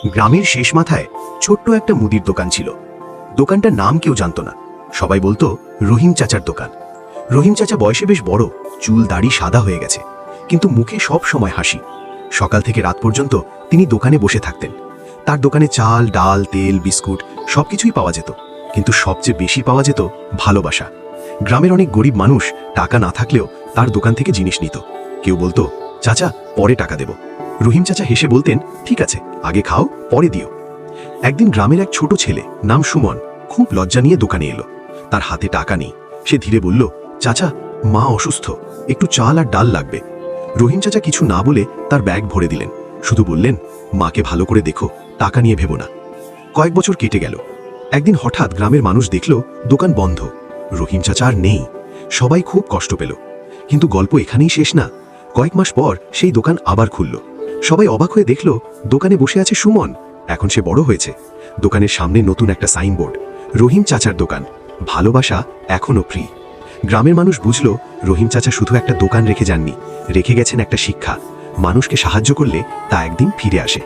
গ্রামের শেষ মাথায় ছোট্ট একটা মুদির দোকান ছিল। দোকানটার নাম কেউ জানতো না, সবাই বলতো রহিম চাচার দোকান। রহিম চাচা বয়সে বেশ বড়, চুল দাড়ি সাদা হয়ে গেছে, কিন্তু মুখে সব সময় হাসি। সকাল থেকে রাত পর্যন্ত তিনি দোকানে বসে থাকতেন। তার দোকানে চাল, ডাল, তেল, বিস্কুট সবকিছুই পাওয়া যেত, কিন্তু সবচেয়ে বেশি পাওয়া যেত ভালোবাসা। গ্রামের অনেক গরিব মানুষ টাকা না থাকলেও তার দোকান থেকে জিনিস নিত। কেউ বলতো, চাচা পরে টাকা দেব। রহিম চাচা হেসে বলতেন, ঠিক আছে, আগে খাও, পরে দিও। একদিন গ্রামের এক ছোট ছেলে নাম সুমন খুব লজ্জা নিয়ে দোকানে এলো। তার হাতে টাকা নেই। সে ধীরে বলল, চাচা, মা অসুস্থ, একটু চাল আর ডাল লাগবে। রহিম চাচা কিছু না বলে তার ব্যাগ ভরে দিলেন, শুধু বললেন, মাকে ভালো করে দেখো, টাকা নিয়ে ভেবো না। কয়েক বছর কেটে গেল। একদিন হঠাৎ গ্রামের মানুষ দেখল দোকান বন্ধ। রহিম চাচা আর নেই। সবাই খুব কষ্ট পেল। কিন্তু গল্প এখানেই শেষ না। কয়েক মাস পর সেই দোকান আবার খুলল। সবাই অবাক হয়ে দেখল দোকানে বসে আছে সুমন। এখন সে বড় হয়েছে। দোকানের সামনে নতুন একটা সাইনবোর্ড, রহিম চাচার দোকান, ভালোবাসা এখনো ফ্রি। গ্রামের মানুষ বুঝল রহিম চাচা শুধু একটা দোকান রেখে যাননি, রেখে গেছেন একটা শিক্ষা। মানুষকে সাহায্য করলে তা একদিন ফিরে আসে।